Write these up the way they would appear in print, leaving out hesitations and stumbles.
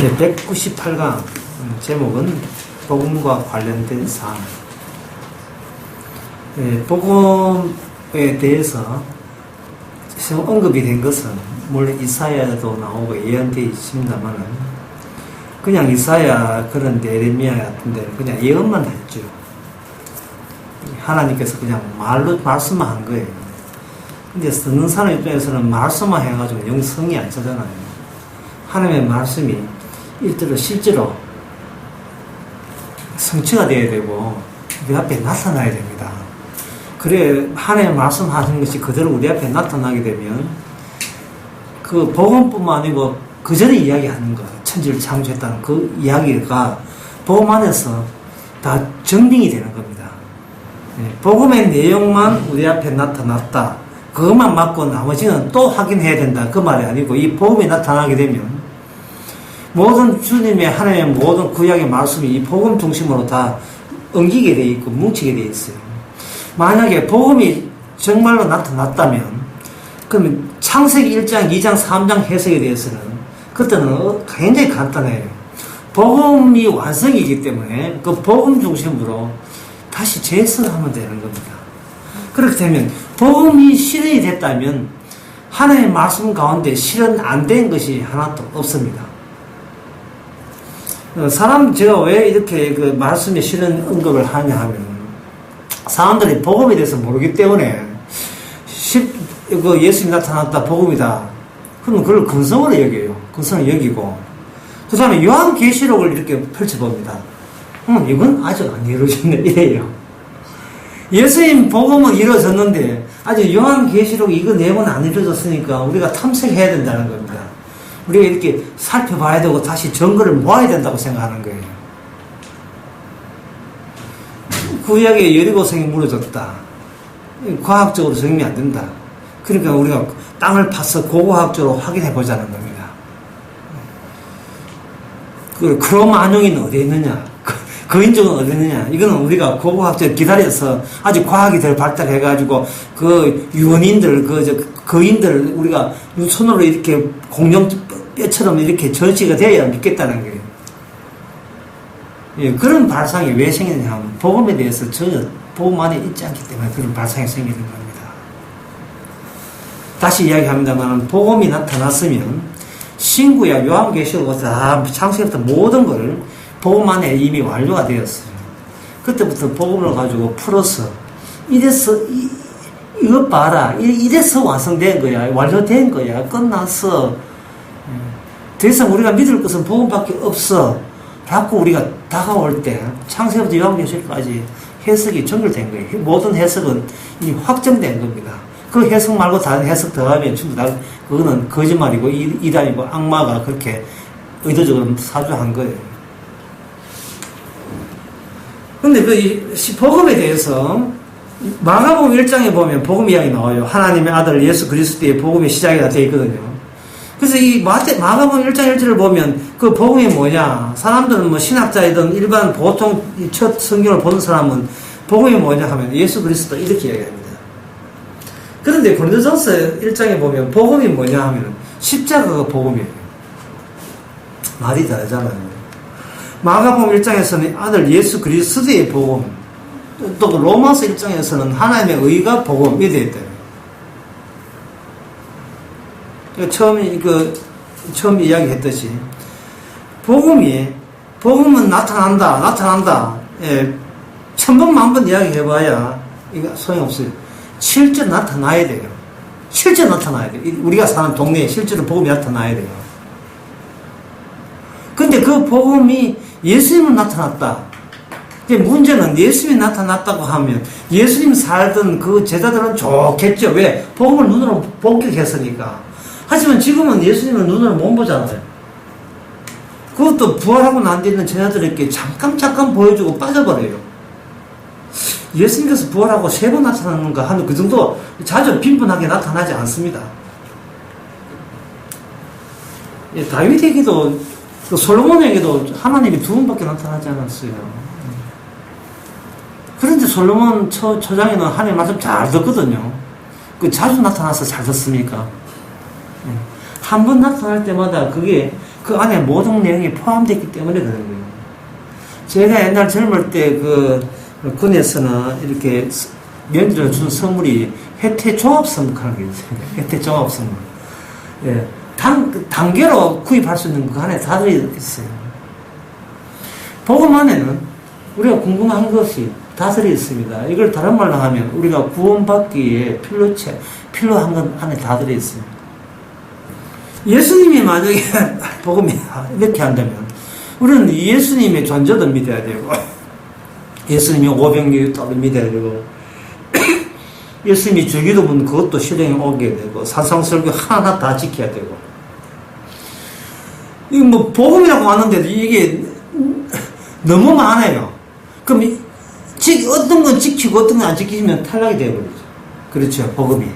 198강 제목은 복음과 관련된 사항. 복음에 대해서 언급이 된 것은 물론 이사야도 나오고 예언되어 있습니다만은 그냥 이사야 그런 예레미야 같은 데는 그냥 예언만 했죠. 하나님께서 그냥 말로 말씀만 한 거예요. 근데 듣는 사람 입장에서는 말씀만 해가지고 영성이 안 차잖아요. 하나님의 말씀이 일대로 실제로 성취가 되어야 되고 우리 앞에 나타나야 됩니다. 그래 하나님 말씀하시는 것이 그대로 우리 앞에 나타나게 되면 그 복음뿐만 아니고 그 전에 이야기하는 거 천지를 창조했다는 그 이야기가 복음 안에서 다 증빙이 되는 겁니다. 복음의 내용만 우리 앞에 나타났다. 그것만 맞고 나머지는 또 확인해야 된다. 그 말이 아니고 이 복음이 나타나게 되면 모든 주님의 하나님의 모든 구약의 말씀이 이 복음 중심으로 다 엉기게 돼 있고 뭉치게 돼 있어요. 만약에 복음이 정말로 나타났다면 그러면 창세기 1장, 2장, 3장 해석에 대해서는 그때는 굉장히 간단해요. 복음이 완성이기 때문에 그 복음 중심으로 다시 재해석하면 되는 겁니다. 그렇게 되면 복음이 실현이 됐다면 하나님의 말씀 가운데 실현 안 된 것이 하나도 없습니다. 제가 왜 이렇게 그 말씀에 실현 언급을 하냐 하면 사람들이 복음에 대해서 모르기 때문에 예수님이 나타났다 복음이다 그러면 그걸 근성으로 여겨요. 근성을 여기고 그 다음에 요한계시록을 이렇게 펼쳐봅니다. 이건 아직 안 이루어졌네 이래요. 예수님 복음은 이루어졌는데 아직 요한계시록 이거 내용은 안 이루어졌으니까 우리가 탐색해야 된다는 겁니다. 우리가 이렇게 살펴봐야 되고 다시 증거를 모아야 된다고 생각하는 거예요. 구약에 여리고성이 무너졌다. 과학적으로 증명이 안 된다. 그러니까 우리가 땅을 파서 고고학적으로 확인해 보자는 겁니다. 크로마뇽이는 어디에 있느냐? 거인족은 어디 있느냐? 이거는 우리가 고고학적으로 기다려서 아직 과학이 더 발달해가지고 그 유언인들, 거인들 우리가 손으로 이렇게 공룡 뼈처럼 이렇게 전시가 되어야 믿겠다는 거예요. 예, 그런 발상이 왜 생기느냐 하면 복음에 대해서 전혀 복음 안에 있지 않기 때문에 그런 발상이 생기는 겁니다. 다시 이야기합니다만 복음이 나타났으면 신구야 요한계시록 다 창세기부터 모든 걸 복음 안에 이미 완료가 되었어요. 그때부터 복음을 가지고 풀어서 이래서 이것 봐라 이래서 완성된 거야 완료된 거야 끝났어 더 이상 우리가 믿을 것은 복음밖에 없어 라고 우리가 다가올 때 창세기부터 요한계시록까지 해석이 정결된 거예요. 모든 해석은 이미 확정된 겁니다. 그 해석 말고 다른 해석 더하면 전부 다 그거는 거짓말이고 이단이고 악마가 그렇게 의도적으로 사주한 거예요. 근데 그 복음에 대해서 마가복음 1장에 보면 복음 이야기 나와요. 하나님의 아들 예수 그리스도의 복음의 시작이 다 되어 있거든요. 그래서 이 마가복음 1장 1절을 보면 그 복음이 뭐냐? 사람들은 뭐 신학자이든 일반 보통 첫 성경을 보는 사람은 복음이 뭐냐 하면 예수 그리스도 이렇게 이야기합니다. 그런데 고린도전서 1장에 보면 복음이 뭐냐 하면 십자가가 복음이에요. 말이 다르잖아요. 마가복음 1장에서는 아들 예수 그리스도의 복음, 또 로마서 1장에서는 하나님의 의가 복음이 되었대요. 처음 이야기했듯이 복음은 나타난다. 예, 1000번 10,000번 이야기해봐야 이거 소용없어요. 실제로 나타나야 돼요. 실제로 나타나야 돼요. 우리가 사는 동네에 실제로 복음이 나타나야 돼요. 근데 그 복음이 예수님은 나타났다. 근데 문제는 예수님이 나타났다고 하면 예수님 살던 그 제자들은 좋겠죠. 왜? 복음을 눈으로 목격했으니까. 하지만 지금은 예수님을 눈으로 못 보잖아요. 그것도 부활하고 난 뒤에 있는 제자들에게 잠깐 보여주고 빠져버려요. 예수님께서 부활하고 3번 나타나는가 하는 그 정도 자주 빈번하게 나타나지 않습니다. 예, 다윗에게도 솔로몬에게도 하나님이 2번밖에 나타나지 않았어요. 그런데 솔로몬 초장에는 하나님 말씀 잘 듣거든요. 자주 나타나서 잘 듣습니까? 한 번 나타날 때마다 그게 그 안에 모든 내용이 포함되어 있기 때문에 그런 거예요. 제가 옛날 젊을 때 그 군에서는 이렇게 명절에 준 선물이 혜태 종합 선물하는 게 있습니다. 혜태 종합 선물. 예. 단계로 구입할 수 있는 그 안에 다 들어있어요. 복음 안에는 우리가 궁금한 것이 다 들어있습니다. 이걸 다른 말로 하면 우리가 구원받기에 필요한 건 안에 다 들어있어요. 예수님이 만약에 복음이 이렇게 한다면 우리는 예수님의 존재도 믿어야 되고 예수님이 오병이어도 믿어야 되고 예수님이 주기도문 그것도 실행에 오게 되고 산상설교 하나하나 다 지켜야 되고 이거 뭐 복음이라고 하는데도 이게 너무 많아요. 그럼 어떤 건 지키고 어떤 건 안 지키시면 탈락이 되어버리죠. 그렇죠. 복음이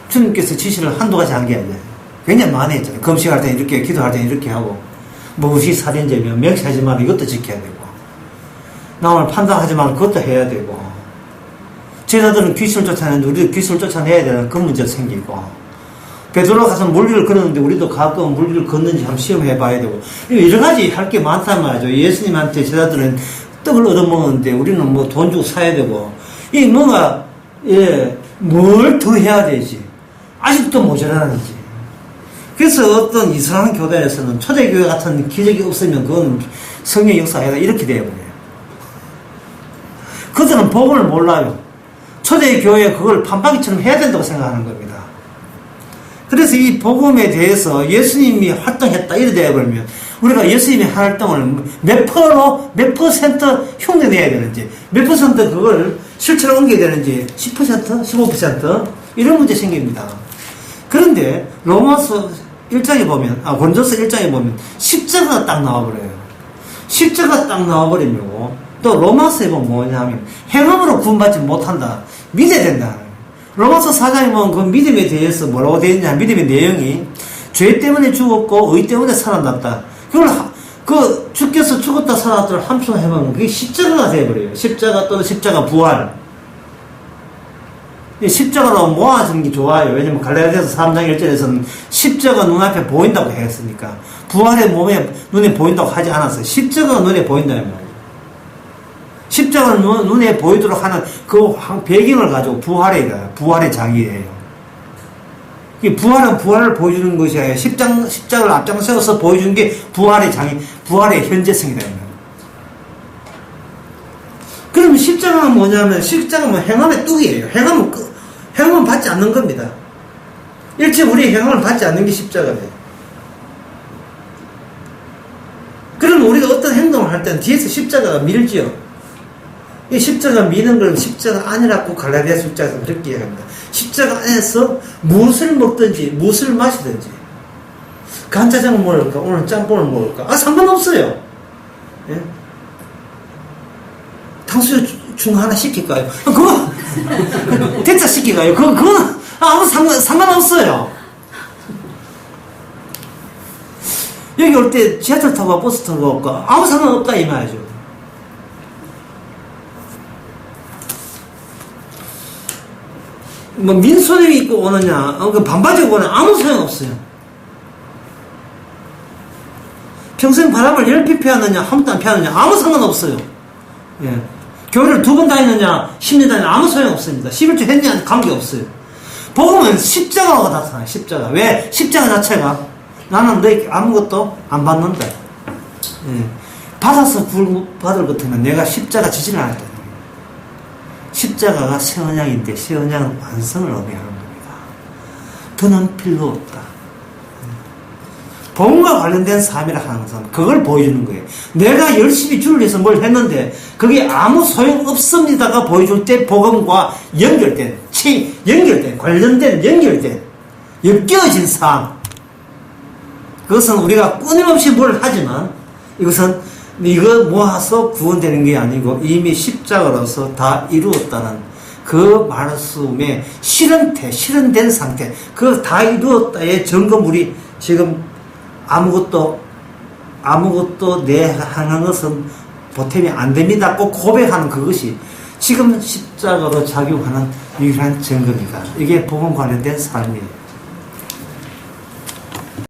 주님께서 지시를 한두 가지 한 게 아니에요. 굉장히 많이 했잖아요. 금식할 때는 이렇게, 기도할 때는 이렇게 하고, 무엇이 살인죄면 명시하지 말고 이것도 지켜야 되고, 남을 판단하지 말고 그것도 해야 되고, 제자들은 귀신을 쫓아내는데 우리도 귀신을 쫓아내야 되는 그 문제 생기고, 베드로가 가서 물리를 걸었는데 우리도 가끔 물리를 걷는지 한번 시험해 봐야 되고, 여러 가지 할 게 많단 말이죠. 예수님한테 제자들은 떡을 얻어먹었는데 우리는 뭐 돈 주고 사야 되고, 이 뭔가, 뭘 더 해야 되지? 아직도 모자라는지. 그래서 어떤 이상한 교단에서는 초대교회 같은 기적이 없으면 그건 성령 역사가 아니라 이렇게 되어버려요. 그들은 복음을 몰라요. 초대교회 그걸 판박이처럼 해야 된다고 생각하는 겁니다. 그래서 이 복음에 대해서 예수님이 활동했다 이래 되어버리면 우리가 예수님의 활동을 몇 퍼센트 흉내내야 되는지 몇 퍼센트 그걸 실체로 옮겨야 되는지 10%? 15%? 이런 문제 생깁니다. 그런데 로마서 1장에 보면, 고린도서 1장에 보면 십자가가 딱 나와버려요. 십자가 딱 나와버리면 또 로마서에 보면 뭐냐면 행함으로 구원받지 못한다. 믿어야 된다. 로마서 4장에 보면 그 믿음에 대해서 뭐라고 되어 있냐. 믿음의 내용이 죄 때문에 죽었고 의 때문에 살아났다. 그걸 주께서 죽었다 살아났다를 함수해보면 그게 십자가가 되어버려요. 십자가 또는 십자가 부활. 십자가로 모아지는 게 좋아요. 왜냐면 갈라디아서 3장 1절에서는 십자가 눈앞에 보인다고 했으니까 부활의 몸에 눈에 보인다고 하지 않았어요. 십자가가 눈에 보인다는 말이에요. 십자가는 눈에 보이도록 하는 그 배경을 가지고 부활의 장이에요. 이 부활은 부활을 보여주는 것이 아니라 십자가를 앞장 세워서 보여주는 게 부활의 장이, 부활의 현재성이다. 그러면 십자가는 뭐냐면 십자가는 행함의 뚝이에요. 행함은 받지 않는 겁니다. 일체 우리의 행함을 받지 않는 게 십자가예요. 그러면 우리가 어떤 행동을 할 때는 뒤에서 십자가가 밀지요. 이 십자가 미는 걸 십자가 아니라고 갈라디아 십자가에서 그렇게 이야기합니다. 십자가 안에서 무엇을 먹든지 무엇을 마시든지 간짜장을 먹을까 오늘 짬뽕을 먹을까 상관없어요. 예? 탕수육 중 하나 시킬까요? 그거 대짜 시킬까요? 그거는 아무 상관없어요. 여기 올 때 지하철 타고 버스 타고 올까 아무 상관없다 이 말이죠. 뭐 민소리 입고 오느냐 반바지 입고 오느냐 아무 소용없어요. 평생 바람을 10피 피하느냐 한 번도 안 피하느냐 아무 상관없어요. 예. 교회를 2번 다니느냐 10년 다니느냐 아무 소용없습니다. 11조 했느냐 관계없어요. 복음은 십자가가 나타나요. 십자가. 왜? 십자가 자체가 나는 너에게 아무것도 안 받는다. 예. 받아서 구원받을 것 같으면 내가 십자가 지지를 안 했다. 십자가가 새 언약인데 새 언약은 완성을 의미하는 겁니다. 더는 필요 없다. 복음과 관련된 삶이라 하는 것은 그걸 보여주는 거예요. 내가 열심히 주를 위해서 뭘 했는데 그게 아무 소용없습니다가 보여줄 때 복음과 연결된 관련된 연결된 엮여진 삶, 그것은 우리가 끊임없이 뭘 하지만 이것은 이거 모아서 구원되는 게 아니고 이미 십자가로서 다 이루었다는 그 말씀에 실현된 상태, 그 다 이루었다의 증거물이 지금 아무것도 내 향한 것은 보탬이 안 됩니다. 꼭 고백하는 그것이 지금 십자가로 작용하는 유일한 증거입니다. 이게 복음 관련된 삶이에요.